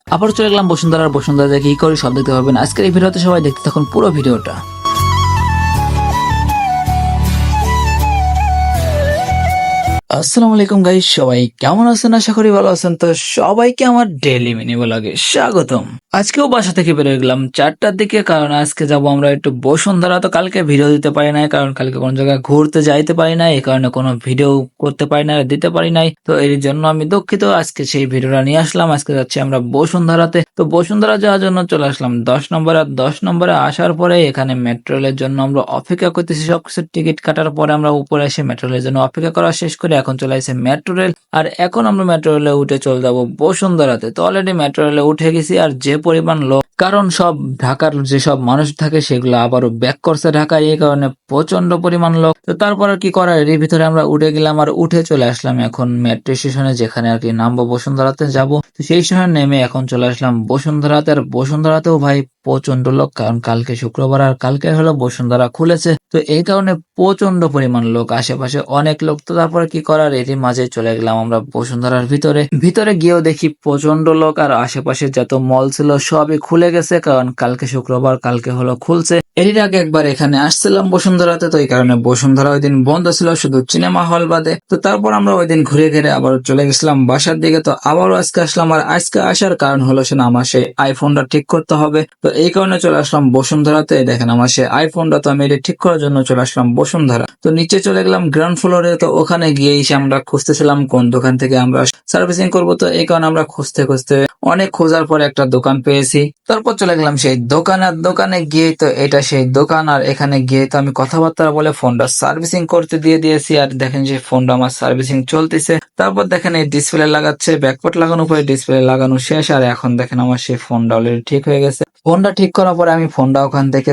আবার চলে গেলাম বসুন্ধরা কি করে সব দেখতে পাবেন আজকের এই ভিডিওতে। সবাই দেখতে থাকুন পুরো ভিডিওটা। আসসালামু আলাইকুম গাইস, সবাই কেমন আছেন? আশা করি ভালো আছেন। তো সবাইকে আমার ডেইলি মিনি ব্লগে স্বাগতম। আজকেও বাসা থেকে বেরোয় গেলাম 4টার দিকে, কারণ আজকে যাব আমরা একটু বসুন্ধরা। তো কালকে ভিডিও দিতে পারি নাই, কারণ কালকে কোন জায়গায় ঘুরতে যাইতে পারি নাই, এই কারণে কোনো ভিডিও করতে পারি না, দিতে পারি নাই। তো এর জন্য আমি দুঃখিত। আজকে সেই ভিডিওটা নিয়ে আসলাম। আজকে যাচ্ছি আমরা বসুন্ধরাতে। তো বসুন্ধরা যাওয়ার জন্য চলে আসলাম 10 নম্বর। আর 10 নম্বরে আসার পরে এখানে মেট্রো রেলের জন্য আমরা অপেক্ষা করতেছি। সবকিছু টিকিট কাটার পরে আমরা উপরে এসে মেট্রো রেলের জন্য অপেক্ষা করা শেষ করে এখন চলে আসছে মেট্রো রেল। আর এখন আমরা মেট্রো রেলে উঠে চলে যাবো বসুন্ধরাতে। তো অলরেডি মেট্রো রেলে উঠে গেছি। আর যে পরিমাণ লোক, কারণ সব ঢাকার যেসব মানুষ থাকে সেগুলো আবারও ব্যাক করছে ঢাকায়, এই কারণে প্রচন্ড পরিমাণ লোক। তো তারপর আর কি করার, এর ভিতরে আমরা উঠে গেলাম আর উঠে চলে আসলাম এখন মেট্রো স্টেশনে, যেখানে আর কি নামবো বসুন্ধরাতে যাব। তো সেই সময় নেমে এখন চলে আসলাম বসুন্ধরাতে। আর বসুন্ধরাতেও ভাই প্রচন্ড লোক, কারণ কালকে শুক্রবার আর কালকে হলো বসুন্ধরা খুলেছে। তো এই কারণে প্রচন্ড পরিমাণ লোক, আশেপাশে অনেক লোক। তো তারপরে কি করার, এরই মাঝে চলে গেলাম আমরা বসুন্ধরার ভিতরে গিয়েও দেখি প্রচন্ড লোক। আর আশেপাশে যত মল ছিল সবই খুলে গেছে, কারণ কালকে শুক্রবার, কালকে হলো খুলছে। এর আগে একবার এখানে আসছিলাম বসুন্ধরাতে, তো এই কারণে বসুন্ধরা ওই দিন বন্ধ ছিল, শুধু সিনেমা হল বাদে। তো তারপর আমরা ওই দিন ঘুরে ঘিরে আবার চলে গেছিলাম বাসার দিকে। তো আবারও আজকে আসলাম। আর আজকে আসার কারণ হলো সে আমার সেই আইফোনটা ঠিক করতে হবে। তো এই কারণে চলে আসলাম বসুন্ধরাতে। দেখেন আমার সেই আইফোনটা, তো আমি এটা ঠিক করার জন্য চলে আসলাম বসুন্ধরা। তো নিচে চলে গেলাম গ্রাউন্ড ফ্লোরে। তো ওখানে গিয়ে এসে আমরা খুঁজতেছিলাম কোন দোকান থেকে আমরা সার্ভিসিং করবো। তো এই কারণে আমরা খুঁজতে খুঁজতে অনেক খোঁজার পরে একটা দোকান পেয়েছি। তারপর চলে গেলাম সেই দোকানে গিয়ে, তো এটা সেই দোকান। আর এখানে গিয়ে তো আমি কথাবার্তা বলে ফোনটা সার্ভিসিং করতে দিয়ে দিয়েছি। আর দেখেন যে ফোনটা আমার সার্ভিসিং চলতেছে। তারপর দেখেন এই ডিসপ্লে লাগাচ্ছে, ব্যাকপার্ট লাগানোর পরে ডিসপ্লে লাগানো শেষ। আর এখন দেখেন আমার সেই ফোনটা অলরেডি ঠিক হয়ে গেছে। ফোনটা ঠিক করার পরে আমি ফোনটা ওখান থেকে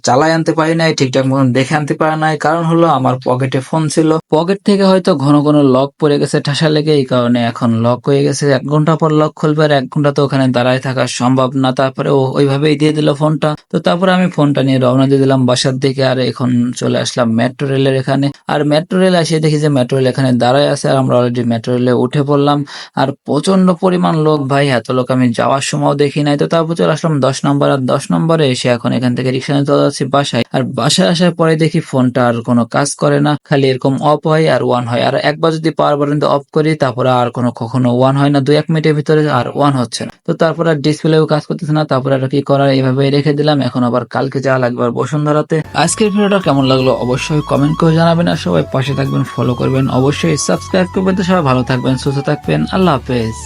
চালাই আনতে পারি নাই, ঠিকঠাক মতন দেখে আনতে পারি নাই। কারণ হলো আমার পকেটে ফোন ছিল, পকেট থেকে হয়তো ঘন ঘন লক পড়ে গেছে ঠাসা লেগে, এই কারণে এখন লক হয়ে গেছে। 1 ঘন্টা পর লক খুলবে, আর 1 ঘন্টা তো ওখানে দাঁড়ায় থাকা সম্ভব না। তারপরে ও ওইভাবেই দিয়ে দিল ফোনটা। তো তারপরে আমি ফোনটা নিয়ে রওনা দিয়ে দিলাম বাসার দিকে। আর এখন চলে আসলাম মেট্রো রেলের এখানে। আর মেট্রো রেল এসে দেখি যে মেট্রো রেল এখানে দাঁড়ায় আছে। আর আমরা অলরেডি মেট্রো রেলে উঠে পড়লাম। আর প্রচন্ড পরিমাণ লোক ভাই, এত লোক আমি যাওয়ার সময় দেখি নাই। তো তারপর চলে আসলাম 10 নম্বর। আর 10 নম্বরে এসে এখন এখান থেকে রিক্সা নিয়ে চলে যাচ্ছি বাসায়। আর বাসায় আসার পরে দেখি ফোনটা আর কোনো কাজ করে না, খালি এরকম অফ হয় আর অন হয়। আর একবার যদি পাওয়ার বাটন অফ করি তারপরে আর কখনো অন হয় না, 2-1 মিনিটের ভিতরে আর অন হচ্ছে না। তো তারপর আর ডিসপ্লেও কাজ করতেছে না। তারপরে আর কি করার, এইভাবে রেখে দিলাম। এখন আবার কালকে যাওয়া লাগবে আর বসুন্ধরাতে। আজকের ভিডিওটা কেমন লাগলো অবশ্যই কমেন্ট করে জানাবেন। আর সবাই পাশে থাকবেন, ফলো করবেন, অবশ্যই সাবস্ক্রাইব করবেন। তো সবাই ভালো থাকবেন, সুস্থ থাকবেন, আল্লাহ হাফেজ।